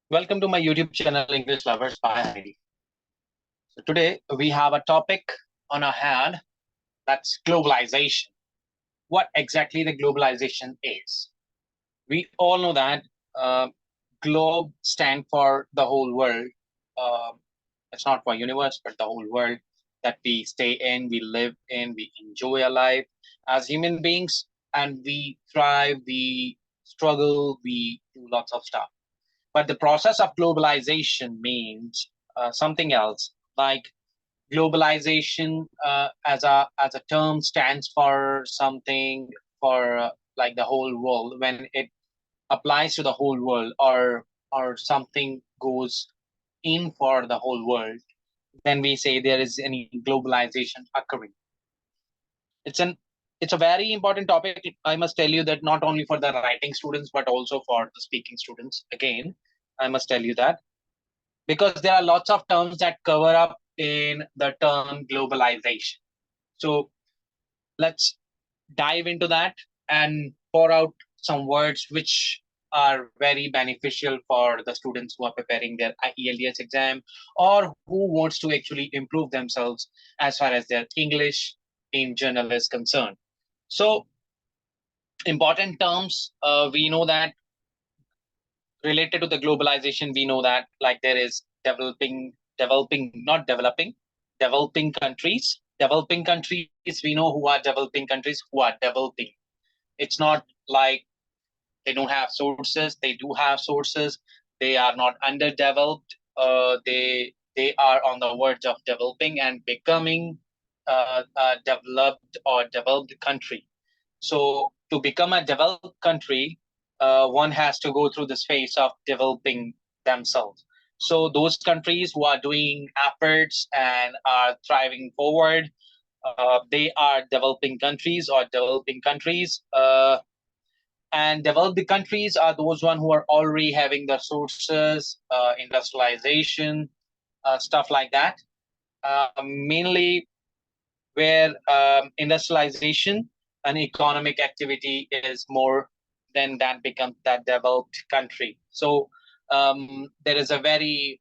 Welcome to my YouTube channel, English Lovers by Heidi. So today we have a topic on our hand that's globalization. What exactly the globalization is? We all know that uh, globe stand for the whole world. Uh, it's not for universe, but the whole world that we stay in, we live in, we enjoy our life as human beings, and we thrive, we struggle, we do lots of stuff. But the process of globalization means something else. Like globalization as a term stands for something for like the whole world. When it applies to the whole world, or something goes in for the whole world, then we say there is any globalization occurring. It's an it's a very important topic. I must tell you that not only for the writing students but also for the speaking students. Again, I must tell you that because there are lots of terms that cover up in the term globalization. So let's dive into that and pour out some words which are very beneficial for the students who are preparing their Ielts exam or who wants to actually improve themselves as far as their English in general is concerned. So important terms, we know that related to the globalization, we know that like there is not developing, developing countries. Developing countries, we know who are developing countries, who are developing. It's not like they don't have sources. They do have sources. They are not underdeveloped. They are on the verge of developing and becoming a developed or developed country. So to become a developed country, one has to go through this phase of developing themselves. So those countries who are doing efforts and are thriving forward, they are developing countries or developing countries. And developed countries are those one who are already having the sources, industrialization, stuff like that. Mainly where industrialization and economic activity is more, then that becomes that developed country. So there is a very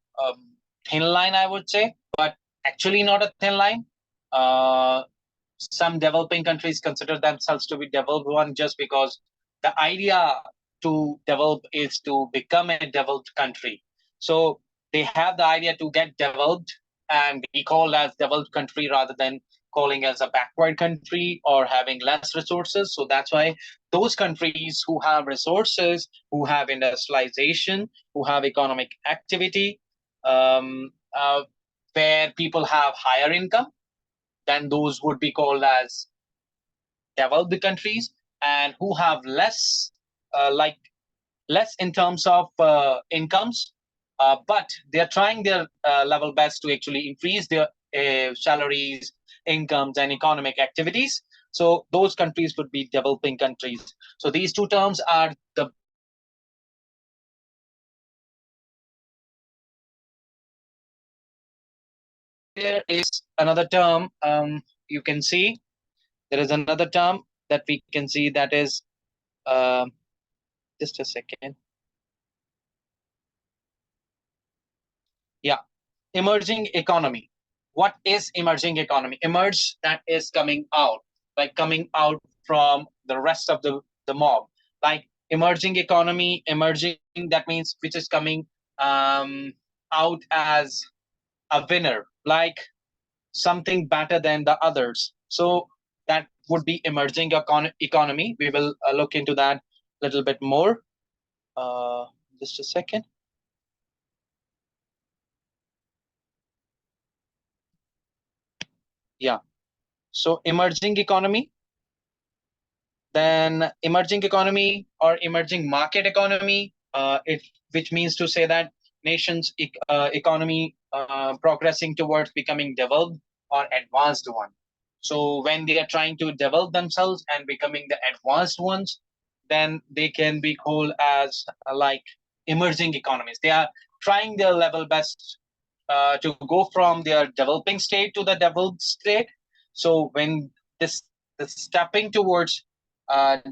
thin line, I would say, but actually not a thin line. Uh, some developing countries consider themselves to be developed one just because the idea to develop is to become a developed country. So they have the idea to get developed and be called as developed country rather than calling as a backward country or having less resources. So that's why those countries who have resources, who have industrialization, who have economic activity, um, uh, where people have higher income, then those would be called as developed countries. And who have less, like less in terms of incomes, but they're trying their level best to actually increase their salaries, incomes, and economic activities. So those countries would be developing countries. So these two terms are the there is another term, you can see there is another term that we can see, that is um just a second. Yeah, emerging economy. What is emerging economy? Emerge, that is coming out, like coming out from the rest of the mob. Like emerging economy, emerging, that means which is coming out as a winner, like something better than the others. So that would be emerging economy. We will look into that a little bit more. Uh, just a second. Yeah. So emerging economy, then emerging economy or emerging market economy, which means to say that nations economy progressing towards becoming developed or advanced one. So when they are trying to develop themselves and becoming the advanced ones, then they can be called as like emerging economies. They are trying their level best to go from their developing state to the developed state. So when this the stepping towards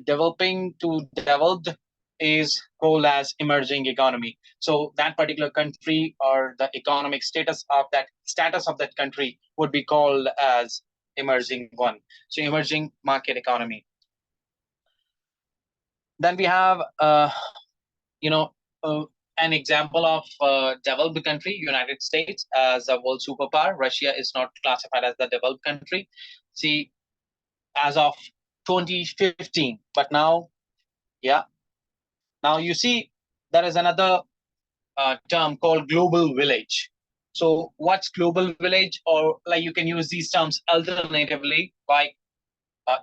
developing to developed is called as emerging economy. So that particular country or the economic status of that country would be called as emerging one. So emerging market economy. Then we have you know an example of developed country, United States, as a world superpower. Russia is not classified as the developed country. See, as of 2015, but now, yeah, now you see there is another term called global village. So what's global village? Or like you can use these terms alternatively, like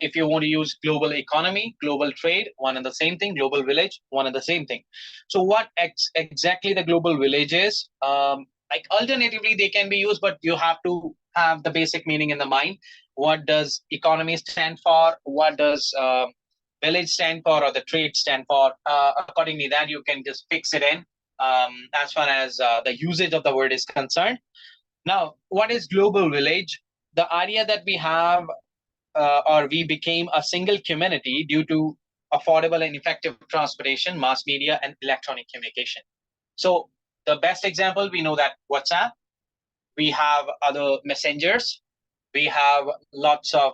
if you want to use global economy, global trade, one and the same thing, global village, one and the same thing. So what exactly the global village is, like alternatively they can be used, but you have to have the basic meaning in the mind. What does economy stand for? What does village stand for, or the trade stand for? Accordingly, that you can just fix it in as far as the usage of the word is concerned. Now, what is global village? The idea that we have or we became a single community due to affordable and effective transportation, mass media, and electronic communication. So the best example, we know that WhatsApp, we have other messengers, we have lots of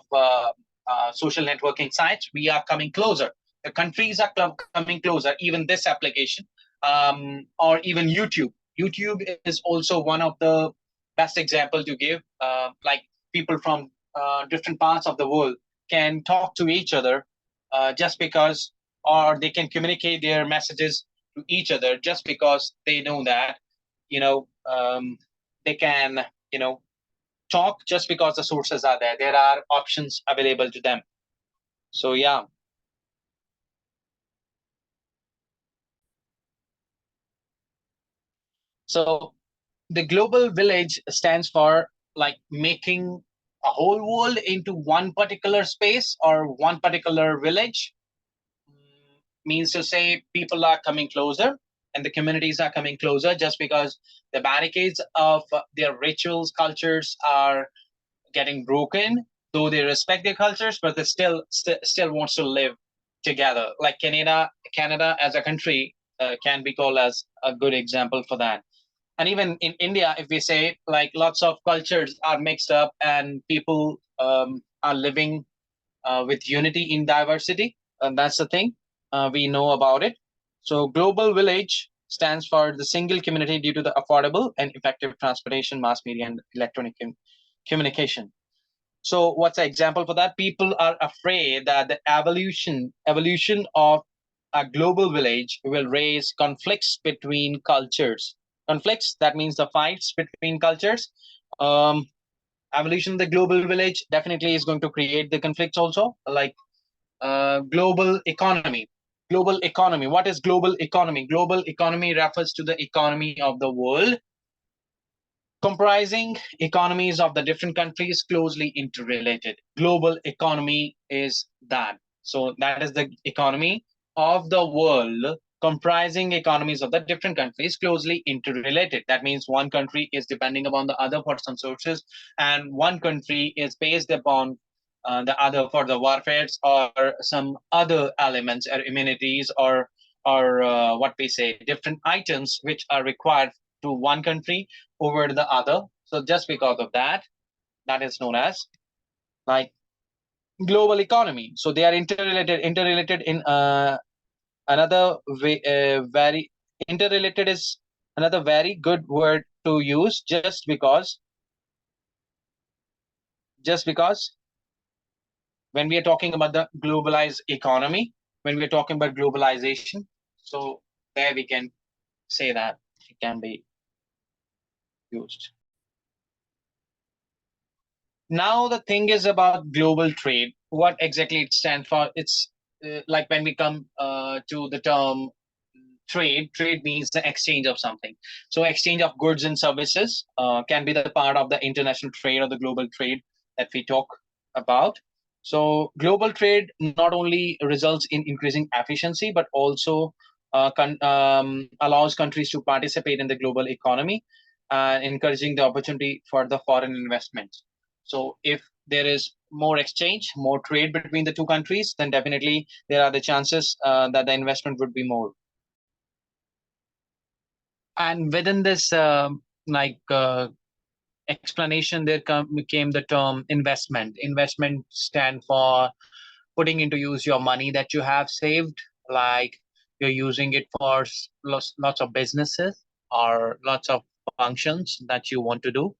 social networking sites. We are coming closer. The countries are coming closer. Even this application, or even YouTube. YouTube is also one of the best example to give. Like people from different parts of the world can talk to each other just because, or they can communicate their messages to each other just because they know that, they can, talk just because the sources are there. There are options available to them. So yeah. So the global village stands for like making a whole world into one particular space or one particular village. Means to say people are coming closer and the communities are coming closer just because the barricades of their rituals, cultures are getting broken, though they respect their cultures, but they still wants to live together. Like Canada as a country can be called as a good example for that. And even in India, if we say, like, lots of cultures are mixed up and people are living with unity in diversity, and that's the thing we know about it. So global village stands for the single community due to the affordable and effective transportation, mass media, and electronic communication. So what's an example for that? People are afraid that the evolution of a global village will raise conflicts between cultures. Conflicts, that means the fights between cultures. Evolution of the global village definitely is going to create the conflicts also. Like global economy. Global economy. What is global economy? Global economy refers to the economy of the world, comprising economies of the different countries closely interrelated. Global economy is that. So that is the economy of the world, comprising economies of the different countries closely interrelated. That means one country is depending upon the other for some sources, and one country is based upon the other for the warfares or some other elements or immunities or what we say different items which are required to one country over the other. So just because of that, that is known as like global economy. So they are interrelated in another way. Very interrelated is another very good word to use just because when we are talking about the globalized economy, when we are talking about globalization, so there we can say that it can be used. Now the thing is about global trade. What exactly it stands for? It's like when we come to the term trade. Trade means the exchange of something. So exchange of goods and services can be the part of the international trade or the global trade that we talk about. So global trade not only results in increasing efficiency, but also allows countries to participate in the global economy and encouraging the opportunity for the foreign investments. So if there is more exchange, more trade between the two countries, then definitely there are the chances that the investment would be more. And within this explanation, there came the term investment. Investment stand for putting into use your money that you have saved, like you're using it for lots of businesses or lots of functions that you want to do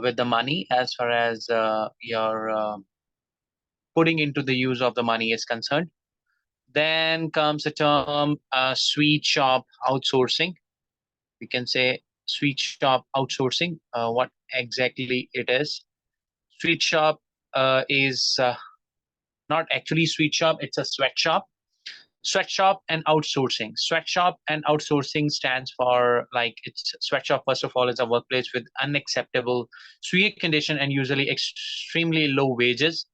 with the money, as far as your putting into the use of the money is concerned. Then comes the term sweet shop outsourcing. We can say sweet shop outsourcing. What exactly it is? Sweet shop is not actually sweet shop, it's a sweatshop. Sweatshop and outsourcing. Sweatshop and outsourcing stands for, like, it's sweatshop, first of all, is a workplace with unacceptable sweet condition and usually extremely low wages.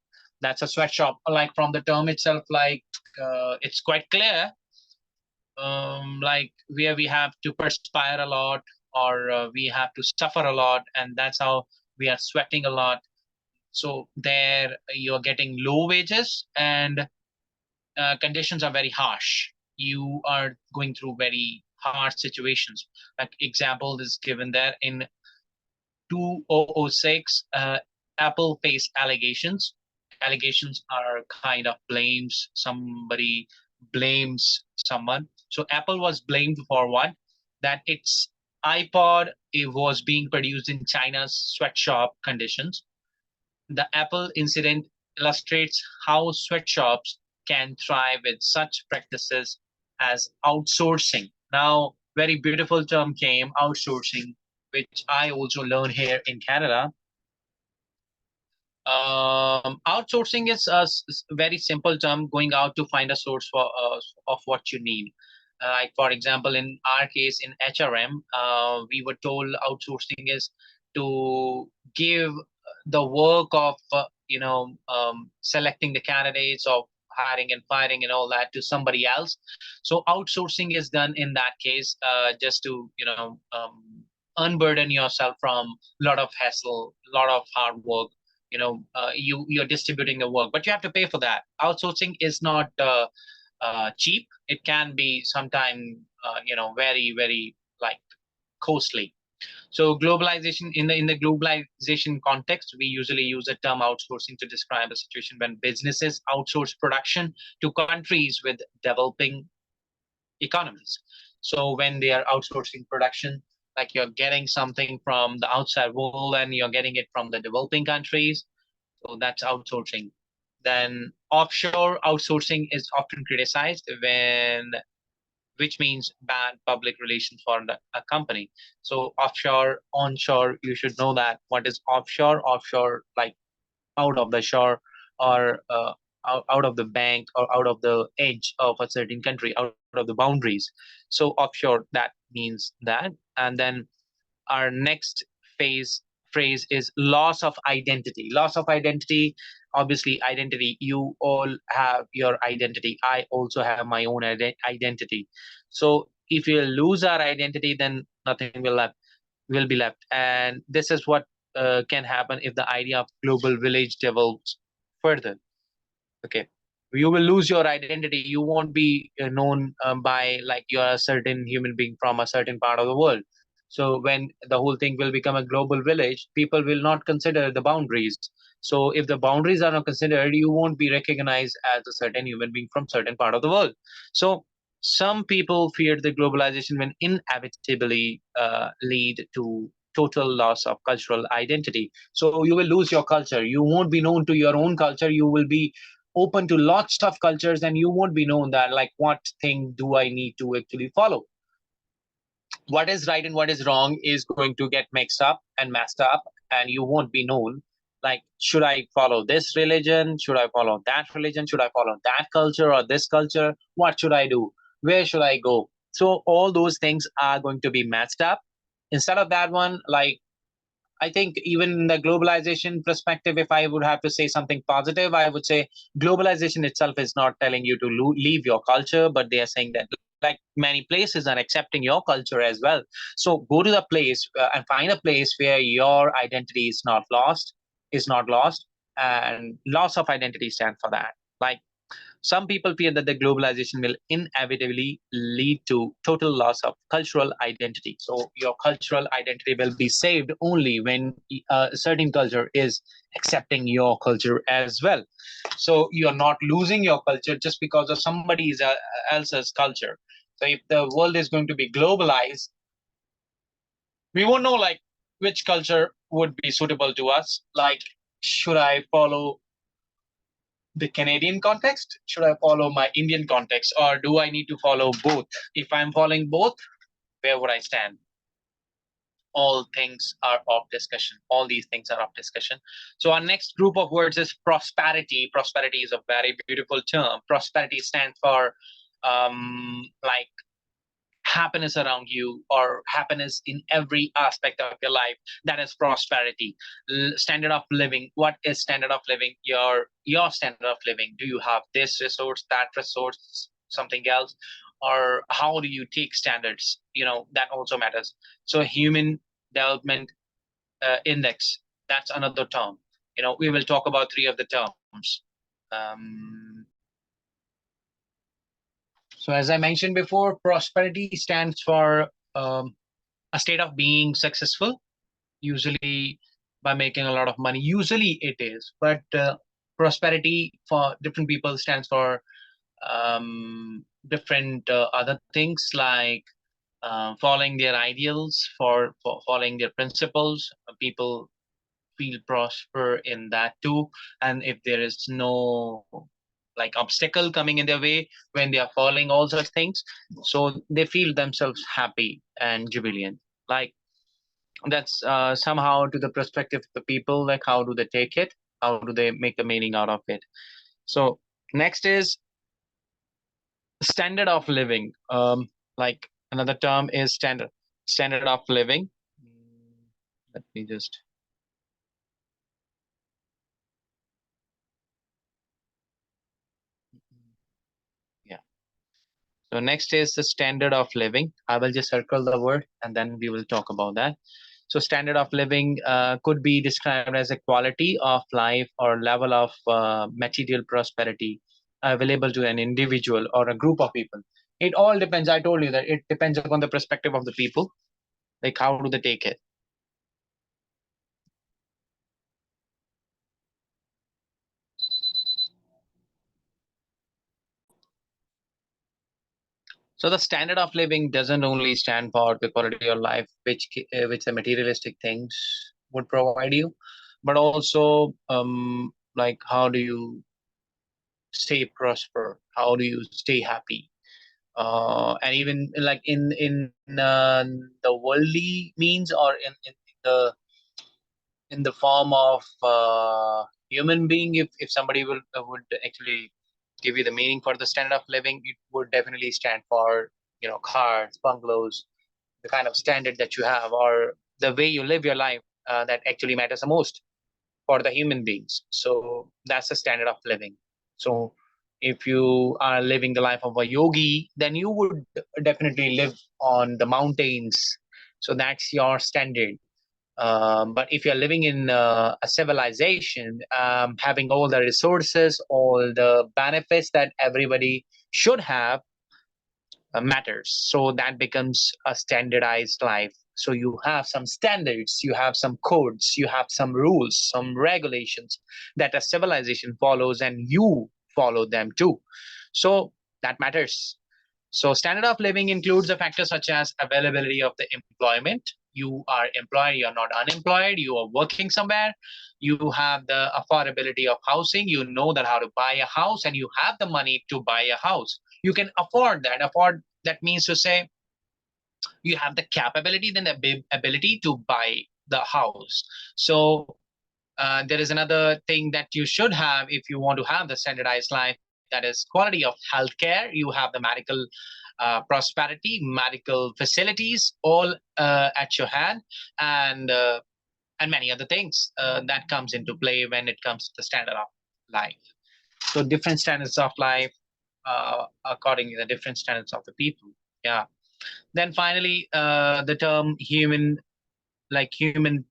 That's a sweatshop. Like, from the term itself, like, it's quite clear, like, where we have to perspire a lot, or we have to suffer a lot, and that's how we are sweating a lot. So there you're getting low wages, and conditions are very harsh. You are going through very harsh situations. Like, example is given there in 2006, Apple faced allegations. Allegations are kind of blames. Somebody blames someone. So Apple was blamed for what? That its iPod, it was being produced in China's sweatshop conditions. The Apple incident illustrates how sweatshops can thrive with such practices as outsourcing. Now, very beautiful term came, outsourcing, which I also learned here in Canada. Outsourcing is a very simple term, going out to find a source for of what you need. Like, for example, in our case in HRM, we were told outsourcing is to give the work of selecting the candidates, of hiring and firing and all that, to somebody else. So outsourcing is done in that case, just to unburden yourself from a lot of hassle, a lot of hard work. You're distributing the work, but you have to pay for that. Outsourcing is not cheap. It can be sometime very, very, like, costly. So globalization, in the globalization context, we usually use the term outsourcing to describe a situation when businesses outsource production to countries with developing economies. So when they are outsourcing production, like, you're getting something from the outside world and you're getting it from the developing countries, so that's outsourcing. Then offshore outsourcing is often criticized, which means bad public relations for a company. So offshore, onshore, you should know that. What is offshore? Offshore, like, out of the shore, or out of the bank, or out of the edge of a certain country, out of the boundaries. So offshore, that means that. And then our next phase phrase is loss of identity. Loss of identity, obviously, identity, you all have your identity, I also have my own identity. So if we lose our identity, then nothing will be left. And this is what can happen if the idea of global village develops further. Okay, you will lose your identity. You won't be known by, like, you're a certain human being from a certain part of the world. So when the whole thing will become a global village, people will not consider the boundaries. So if the boundaries are not considered, you won't be recognized as a certain human being from certain part of the world. So some people fear the globalization when inevitably lead to total loss of cultural identity. So you will lose your culture. You won't be known to your own culture. You will be open to lots of cultures, and you won't be known that, like, what thing do I need to actually follow. What is right and what is wrong is going to get mixed up and messed up, and you won't be known. Like, should I follow this religion? Should I follow that religion? Should I follow that culture or this culture? What should I do? Where should I go? So all those things are going to be messed up. Instead of that one, like, I think even in the globalization perspective, if I would have to say something positive, I would say globalization itself is not telling you to leave your culture, but they are saying that, like, many places are accepting your culture as well. So go to the place and find a place where your identity is not lost, and loss of identity stand for that. Like, Some people fear that the globalization will inevitably lead to total loss of cultural identity. So your cultural identity will be saved only when a certain culture is accepting your culture as well. So you're not losing your culture just because of somebody else's culture. So if the world is going to be globalized, we won't know like which culture would be suitable to us. Like, should I follow the Canadian context? Should I follow my Indian context? Or do I need to follow both? If I'm following both, where would I stand? All things are of discussion. All these things are of discussion. So our next group of words is prosperity. Prosperity is a very beautiful term. Prosperity stands for like happiness around you, or happiness in every aspect of your life. That is prosperity. Standard of living. What is standard of living? Your standard of living. Do you have this resource, that resource, something else? Or how do you take standards? That also matters. So human development index, that's another term. We will talk about three of the terms. um, so as I mentioned before, prosperity stands for a state of being successful, usually by making a lot of money. Usually it is, but prosperity for different people stands for different other things, like following their ideals, for following their principles. People feel prosper in that too. And if there is no like obstacle coming in their way when they are following all such things, so they feel themselves happy and jubilant. Like, that's somehow to the perspective of the people, like how do they take it, how do they make a meaning out of it. So next is standard of living. Like another term is standard of living. Let me just yeah. So next is the standard of living. I will just circle the word and then we will talk about that. So standard of living could be described as a quality of life or level of material prosperity available to an individual or a group of people. It all depends. I told you that it depends upon the perspective of the people. Like, how do they take it? So the standard of living doesn't only stand for the quality of life which the materialistic things would provide you, but also like how do you stay prosper? How do you stay happy? And even like in the worldly means, or the in the form of human being, if somebody would actually give you the meaning for the standard of living, it would definitely stand for cars, bungalows, the kind of standard that you have, or the way you live your life, that actually matters the most for the human beings. So that's the standard of living. So if you are living the life of a yogi, then you would definitely live on the mountains. So that's your standard. But if you're living in a civilization, having all the resources, all the benefits that everybody should have, matters. So that becomes a standardized life. So you have some standards, you have some codes, you have some rules, some regulations that a civilization follows, and you follow them too. So that matters. So standard of living includes a factor such as availability of the employment. You are employed, you're not unemployed, you are working somewhere, you have the affordability of housing, you know that how to buy a house, and you have the money to buy a house. You can afford that. Afford, that means to say you have the capability, then the ability to buy the house. So there is another thing that you should have if you want to have the standardized life, that is quality of healthcare. You have the medical prosperity, medical facilities, all at your hand, and many other things that comes into play when it comes to the standard of life. So different standards of life, according to the different standards of the people. Yeah. Then finally, the term human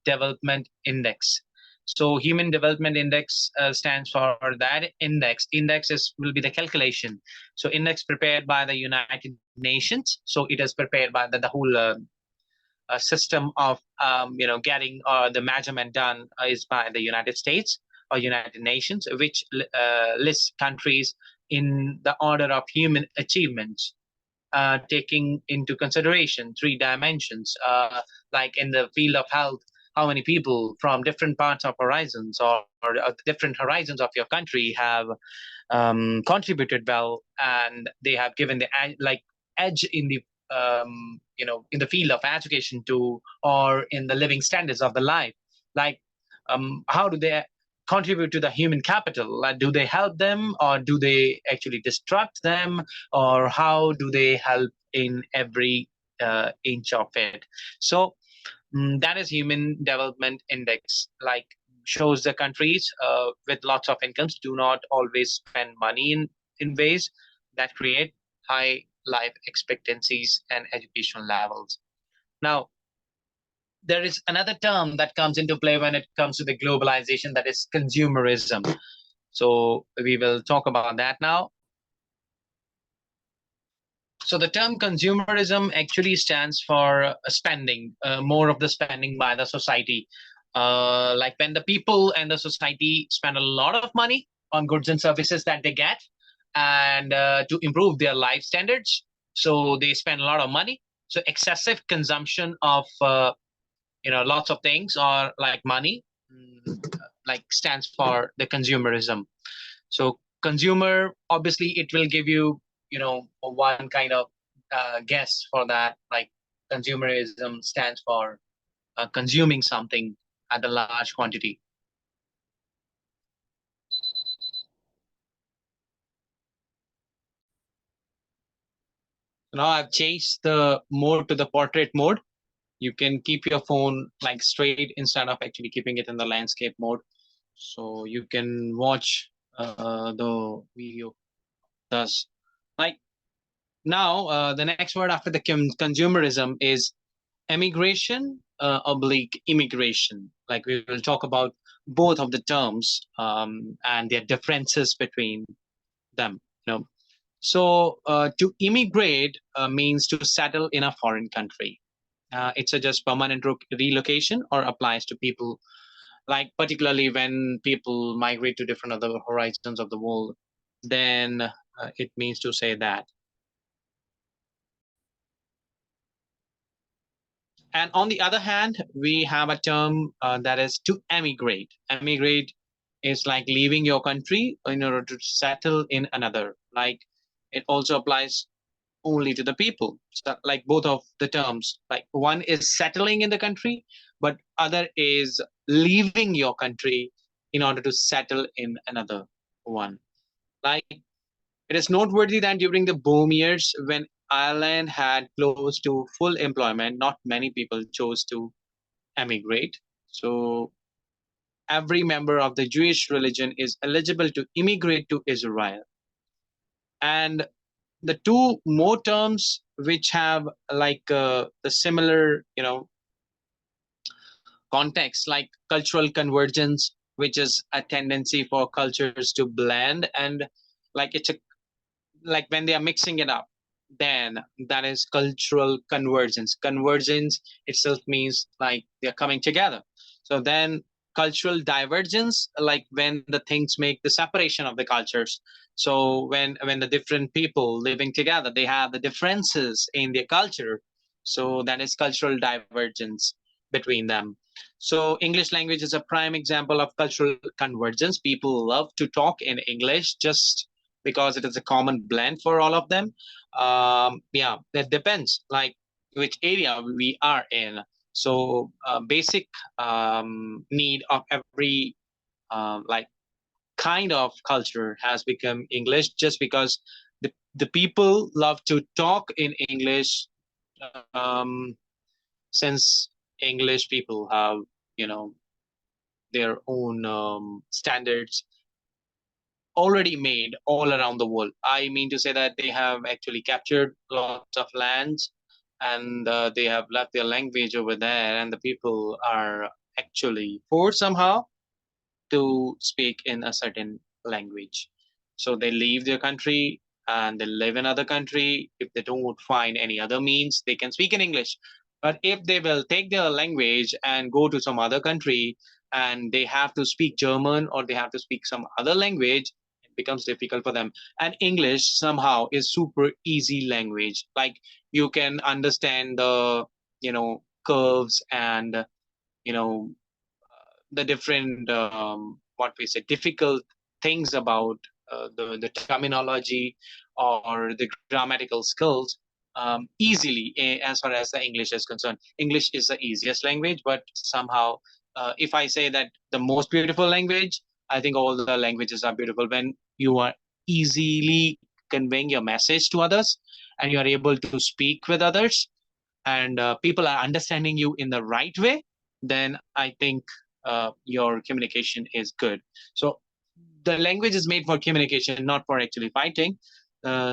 development index. So Human Development Index stands for that index. Index will be the calculation. So index prepared by the United Nations. So it is prepared by the whole system of getting the measurement done is by the United States or United Nations, which lists countries in the order of human achievements, taking into consideration three dimensions, like in the field of health, how many people from different parts of horizons or the different horizons of your country have contributed well, and they have given the edge in the in the field of education too, or in the living standards of the life. Like, how do they contribute to the human capital? Like, do they help them, or do they actually destruct them, or how do they help in every inch of it? So that is Human Development Index. Like, shows the countries with lots of incomes do not always spend money in ways that create high life expectancies and educational levels. Now, there is another term that comes into play when it comes to the globalization, that is consumerism. So we will talk about that now. So the term consumerism actually stands for spending, more of the spending by the society. Like when the people and the society spend a lot of money on goods and services that they get, and to improve their life standards, so they spend a lot of money. So excessive consumption of lots of things, or like money, like stands for the consumerism. So consumer, obviously, it will give you, one kind of guess for that. Like, consumerism stands for consuming something at a large quantity. Now I've changed the mode to the portrait mode. You can keep your phone like straight instead of actually keeping it in the landscape mode. So you can watch the video. Thus, like, now, the next word after the consumerism is emigration oblique immigration. Like, we will talk about both of the terms, and their differences between them. So to immigrate means to settle in a foreign country. It's a just permanent relocation, or applies to people, like particularly when people migrate to different other horizons of the world. Then it means to say that. And on the other hand, we have a term that is to emigrate. Emigrate is like leaving your country in order to settle in another. Like, it also applies only to the people. So, like, both of the terms, like one is settling in the country, but other is leaving your country in order to settle in another one. Like, it is noteworthy that during the boom years, when Ireland had close to full employment, not many people chose to emigrate. So every member of the Jewish religion is eligible to immigrate to Israel. And the two more terms which have like the similar, context, like cultural convergence, which is a tendency for cultures to blend, and like it's a like when they are mixing it up, then that is cultural convergence. Convergence itself means like they're coming together. So then cultural divergence, like when the things make the separation of the cultures. So when the different people living together, they have the differences in their culture, so that is cultural divergence between them. So English language is a prime example of cultural convergence. People love to talk in English just because it is a common blend for all of them. Yeah, that depends like which area we are in. So basic need of every like kind of culture has become English, just because the people love to talk in English, um, since English people have, you know, their own standards already made all around the world. I mean to say that they have actually captured lots of lands, and they have left their language over there, and the people are actually poor somehow. to speak in a certain language. So they leave their country and they live in other country. If they don't find any other means, they can speak in English. But if they will take their language and go to some other country and they have to speak German or they have to speak some other language, it becomes difficult for them. And English somehow is super easy language. Like you can understand the curves and you know the different what we say difficult things about the terminology or the grammatical skills easily as far as the English is concerned. English is the easiest language, but somehow if I say that the most beautiful language, I think all the languages are beautiful when you are easily conveying your message to others and you are able to speak with others and people are understanding you in the right way, then I think your communication is good. So the language is made for communication, not for actually fighting.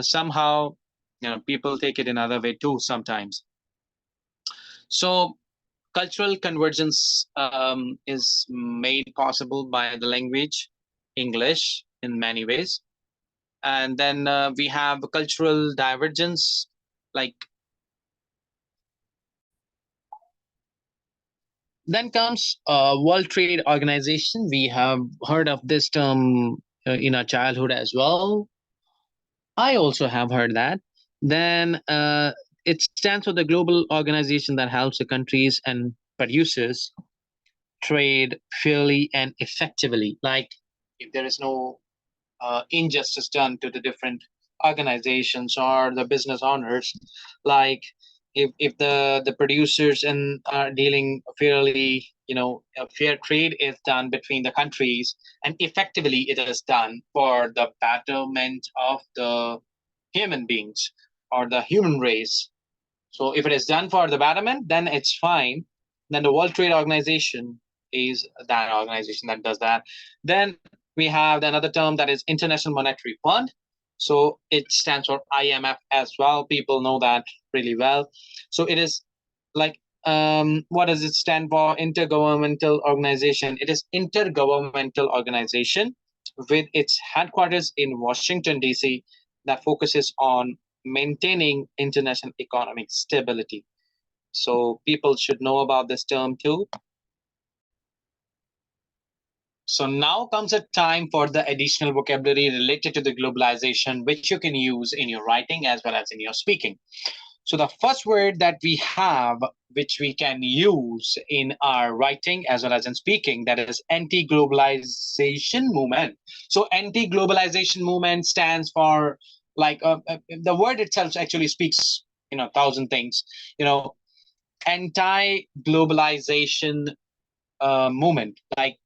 Somehow, people take it another way too sometimes. So cultural convergence is made possible by the language, English, in many ways. And then we have cultural divergence, like then comes World Trade Organization. We have heard of this term in our childhood as well. I also have heard that. Then it stands for the global organization that helps the countries and producers trade fairly and effectively. Like if there is no injustice done to the different organizations or the business owners, like if the producers and are dealing fairly, a fair trade is done between the countries and effectively it is done for the betterment of the human beings or the human race. So if it is done for the betterment, then it's fine. Then the World Trade Organization is that organization that does that. Then we have another term that is International Monetary Fund. So it stands for IMF as well. People know that really well. So it is like what does it stand for? Intergovernmental organization. It is intergovernmental organization with its headquarters in Washington D.C. that focuses on maintaining international economic stability. So people should know about this term too. So now comes a time for the additional vocabulary related to the globalization, which you can use in your writing as well as in your speaking. So the first word that we have, which we can use in our writing as well as in speaking, that is anti-globalization movement. So anti-globalization movement stands for like the word itself actually speaks, thousand things. Anti-globalization movement, like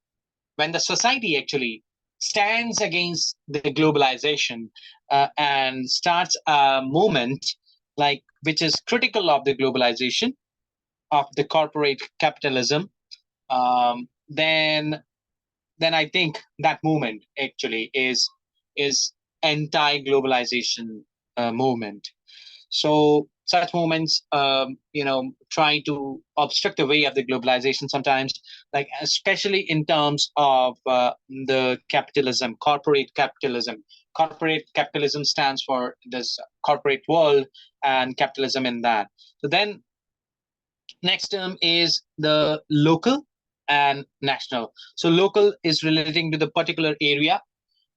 when the society actually stands against the globalization and starts a movement like which is critical of the globalization of the corporate capitalism, then I think that movement actually is anti-globalization movement. So such movements, try to obstruct the way of the globalization sometimes, like especially in terms of the capitalism, corporate capitalism. Corporate capitalism stands for this corporate world and capitalism in that. So then next term is the local and national. So local is relating to the particular area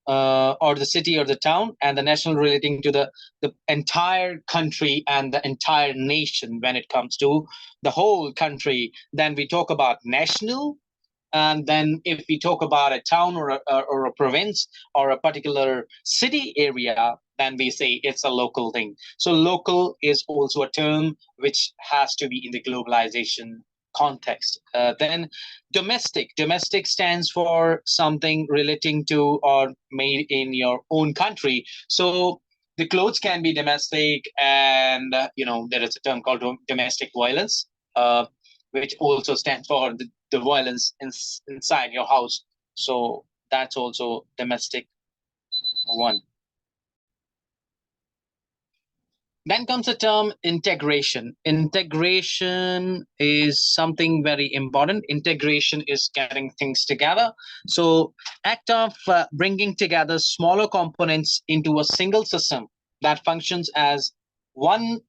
or the city or the town, and the national relating to the entire country and the entire nation when it comes to the whole country. Then we talk about national, and then if we talk about a town or a province or a particular city area, then we say it's a local thing. So local is also a term which has to be in the globalization context. Then domestic stands for something relating to or made in your own country. So the clothes can be domestic, and there is a term called domestic violence, which also stands for the violence inside your house. So that's also domestic one. Then comes the term integration. Integration is something very important. Integration is getting things together. So, act of bringing together smaller components into a single system that functions as one,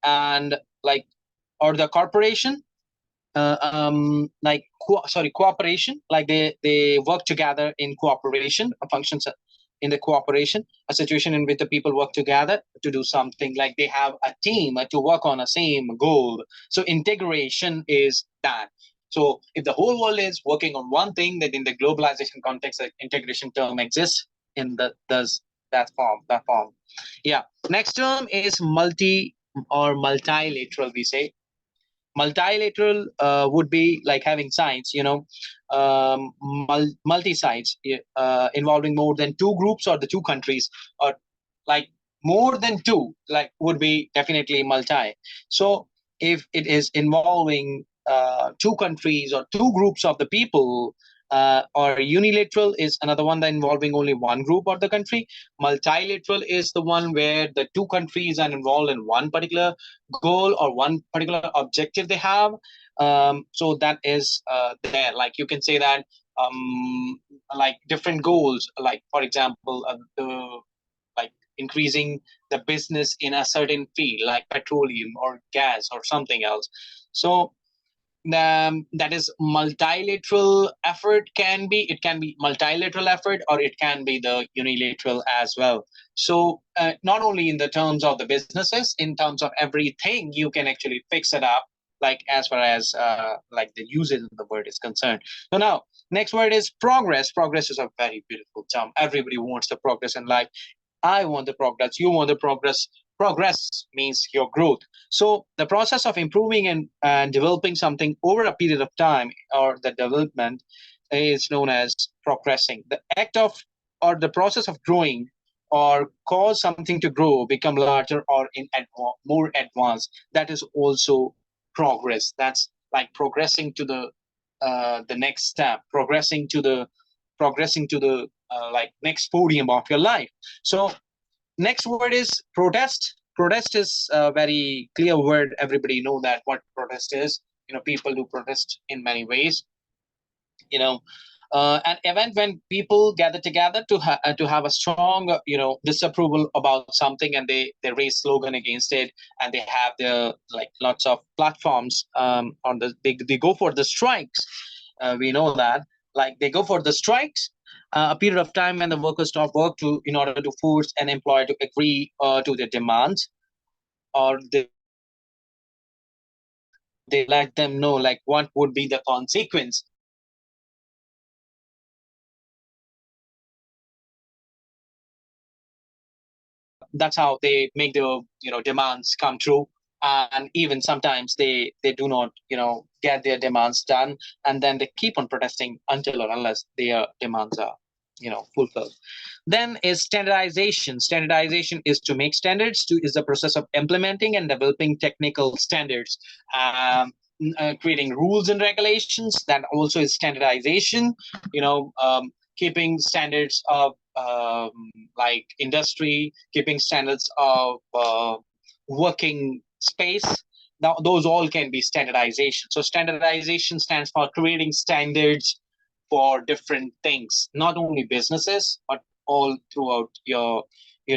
and like, or the corporation, cooperation, like they work together in cooperation, functions in the cooperation, a situation in which the people work together to do something, like they have a team to work on a same goal. So integration is that. So if the whole world is working on one thing, then in the globalization context, the integration term exists in the does that form. Yeah. Next term is multi or multilateral, we say. Multilateral would be like having sides, multi sides, involving more than two groups or the two countries, or like more than two, like would be definitely multi. So if it is involving two countries or two groups of the people, or unilateral is another one that involving only one group or the country. Multilateral is the one where the two countries are involved in one particular goal or one particular objective they have. So that is there. Like you can say that, like different goals, like for example, the like increasing the business in a certain field, like petroleum or gas or something else. So that is multilateral effort. It can be multilateral effort, or it can be the unilateral as well. So not only in the terms of the businesses, in terms of everything you can actually fix it up, like as far as like the usage of the word is concerned. So now next word is progress. Progress is a very beautiful term. Everybody wants the progress in life. I want the progress. You want the progress. Progress means your growth. So the process of improving and developing something over a period of time, or the development, is known as progressing. The act of, or the process of growing, or cause something to grow, become larger, or more advanced. That is also progress. That's like progressing to the next step, progressing to the like next podium of your life. So next word is protest. Protest is a very clear word. Everybody know that what protest is. People do protest in many ways. you know an event when people gather together to have a strong disapproval about something, and they raise slogan against it, and they have their like lots of platforms on they go for the strikes. We know that, like they go for the strikes, a period of time when the workers stop work to in order to force an employer to agree to their demands, or they let them know like what would be the consequence. That's how they make their demands come true. And even sometimes they do not get their demands done, and then they keep on protesting until or unless their demands are fulfilled. Then is standardization. Standardization is to make standards. To is the process of implementing and developing technical standards, creating rules and regulations. That also is standardization. Keeping standards of like industry, keeping standards of working space. Now, those all can be standardization. So standardization stands for creating standards for different things, not only businesses, but all throughout your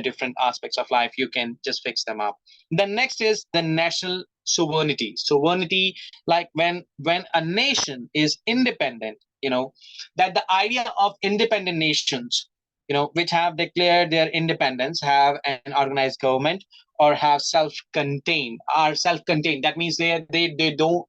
different aspects of life. You can just fix them up. The next is the national sovereignty. Sovereignty, like when a nation is independent, that the idea of independent nations, which have declared their independence, have an organized government, or have self-contained, are self-contained. That means they do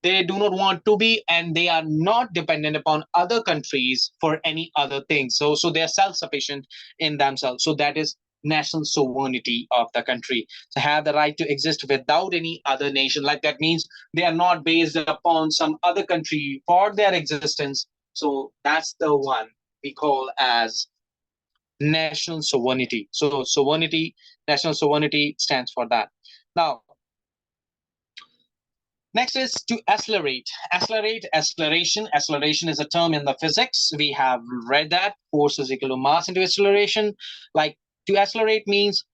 not want to be, and they are not dependent upon other countries for any other thing. So they are self-sufficient in themselves. So that is national sovereignty of the country, to have the right to exist without any other nation. Like that means they are not based upon some other country for their existence. So that's the one we call as national sovereignty. So sovereignty, national sovereignty stands for that. Now, next is to accelerate. Acceleration. Acceleration is a term in the physics. We have read that force is equal to mass into acceleration. Like to accelerate means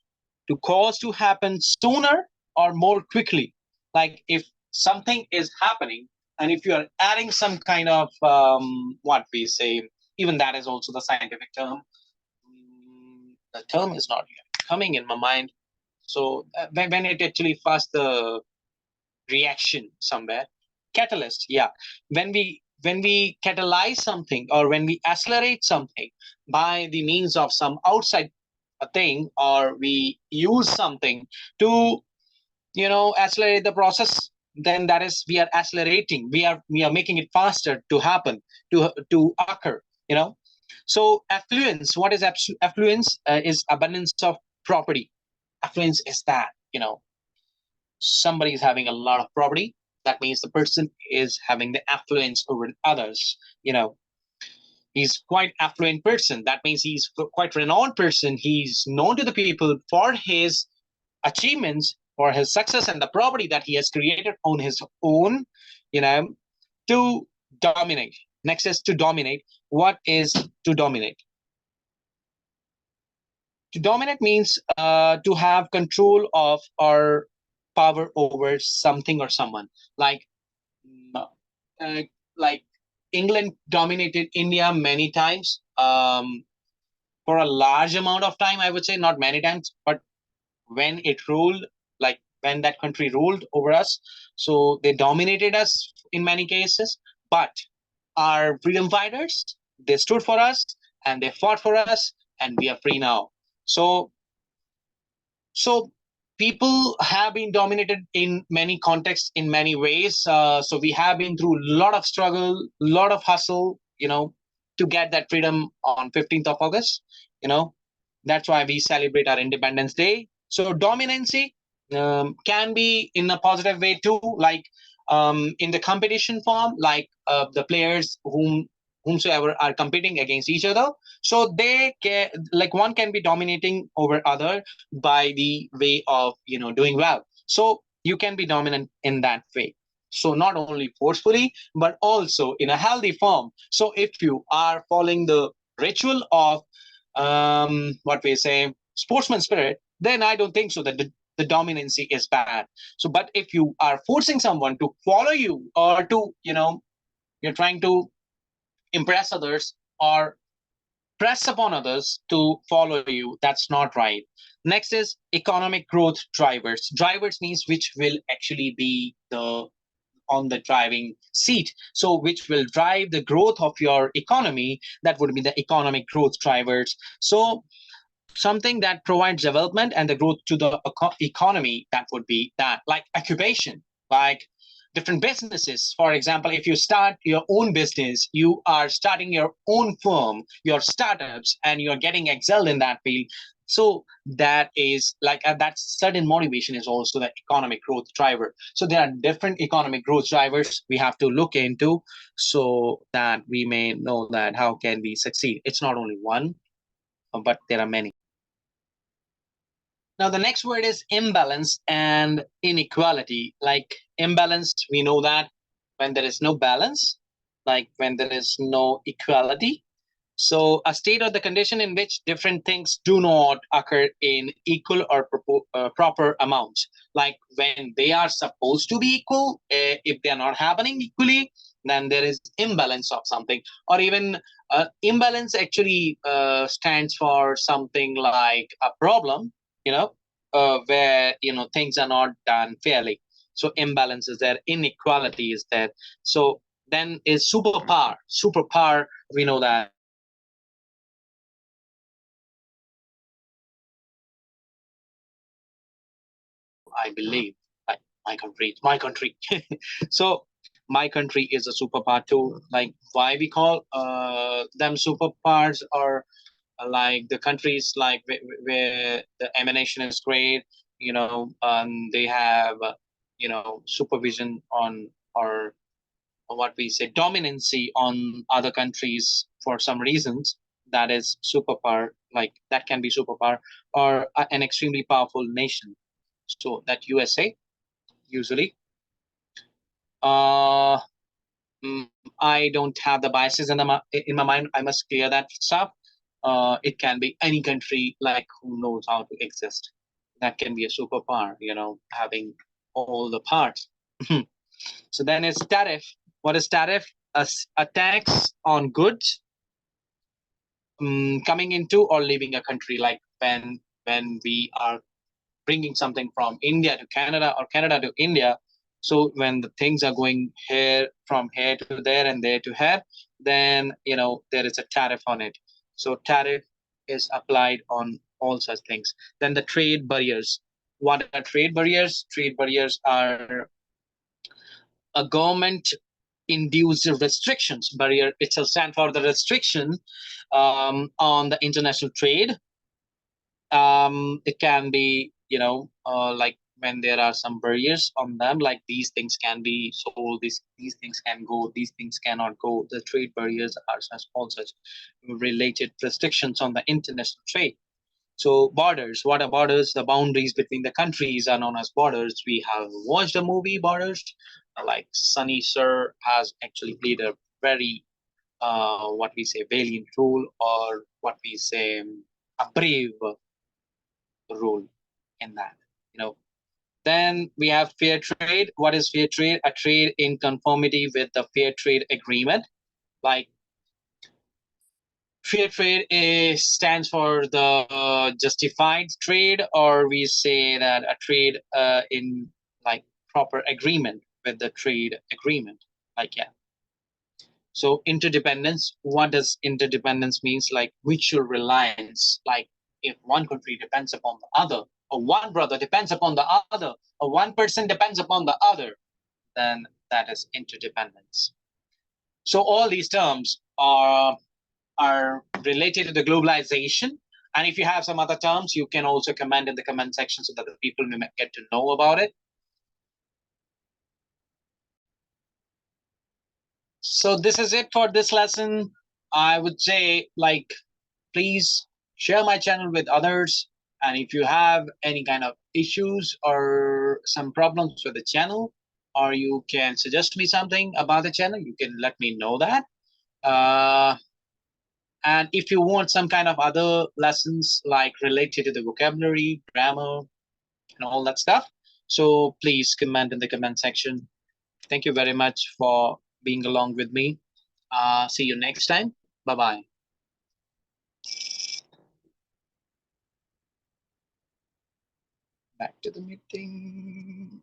to cause to happen sooner or more quickly. Like if something is happening, and if you are adding some kind of what we say, even that is also the scientific term. The term is not yet coming in my mind. So when it actually first the reaction somewhere, catalyst, yeah, when we catalyze something or when we accelerate something by the means of some outside thing, or we use something to accelerate the process, then that is we are accelerating, we are making it faster to happen, to occur. So affluence, what is affluence? Is abundance of property. Affluence is that somebody is having a lot of property. That means the person is having the affluence over others. He's quite affluent person. That means he's quite renowned person. He's known to the people for his achievements, for his success, and the property that he has created on his own, you know, to dominate. Next is to dominate. What is to dominate? To dominate means to have control of or power over something or someone. Uh, like England dominated India many times, for a large amount of time. I would say not many times, but when it ruled, like when that country ruled over us, so they dominated us in many cases. But our freedom fighters, they stood for us and they fought for us, and we are free now. So so people have been dominated in many contexts, in many ways. So we have been through a lot of struggle, lot of hustle, to get that freedom on 15th of August. You know, that's why we celebrate our Independence Day. So dominancy can be in a positive way too, like in the competition form, like the players whomsoever are competing against each other. So they can, like one can be dominating over other by the way of doing well. So you can be dominant in that way. So not only forcefully, but also in a healthy form. So if you are following the ritual of what we say sportsman spirit, then I don't think so that the dominancy is bad. So but if you are forcing someone to follow you, or to you're trying to impress others or press upon others to follow you, that's not right. Next is economic growth drivers. Drivers means which will actually be the on the driving seat, so which will drive the growth of your economy. That would be the economic growth drivers. So something that provides development and the growth to the economy, that would be that, like occupation, like different businesses. For example, if you start your own business, you are starting your own firm, your startups, and you're getting excelled in that field. So that is like that certain motivation is also the economic growth driver. So there are different economic growth drivers we have to look into, so that we may know that how can we succeed. It's not only one, but there are many. Now, the next word is imbalance and inequality. Like imbalance, we know that when there is no balance, like when there is no equality. So, a state or the condition in which different things do not occur in equal or proper amounts. Like when they are supposed to be equal, if they are not happening equally, then there is imbalance of something. Or even imbalance actually stands for something like a problem, where things are not done fairly. So imbalance is there, inequality is there. So then is superpower. Superpower, we know that I believe, like my country. So my country is a superpower too. Like why we call them superpowers, or like the countries like where the emanation is great. They have supervision on, or what we say dominancy on other countries for some reasons. That is superpower. Like that can be superpower, or an extremely powerful nation. So that USA usually. Uh, mm, I don't have the biases in my mind. I must clear that stuff. It can be any country, like who knows how to exist. That can be a superpower, having all the parts. So then it's tariff. What is tariff? A tax on goods coming into or leaving a country, like when we are bringing something from India to Canada or Canada to India. So when the things are going here from here to there and there to here, then there is a tariff on it. So tariff is applied on all such things. Then the trade barriers. What are trade barriers? Trade barriers are a government induced restrictions. Barrier itself stands for the restriction on the international trade. It can be like when there are some barriers on them, like these things can be sold, these things can go, these things cannot go. The trade barriers are all such related restrictions on the international trade. So borders, what are borders? The boundaries between the countries are known as borders. We have watched the movie Borders, like Sunny Sir has actually played a very what we say valiant role, or what we say a brave role in that. You know. Then we have fair trade. What is fair trade? A trade in conformity with the fair trade agreement. Like fair trade stands for the justified trade, or we say that a trade in like proper agreement with the trade agreement. Like yeah. So interdependence. What does interdependence means? Like mutual reliance. Like if one country depends upon the other, or one brother depends upon the other, or one person depends upon the other, then that is interdependence. So all these terms are related to the globalization. And if you have some other terms, you can also comment in the comment section so that the people may get to know about it. So this is it for this lesson. I would say, like, please share my channel with others. And if you have any kind of issues or some problems with the channel, or you can suggest me something about the channel, you can let me know that. And if you want some kind of other lessons like related to the vocabulary, grammar, and all that stuff, so please comment in the comment section. Thank you very much for being along with me. See you next time. Bye-bye. Back to the meeting.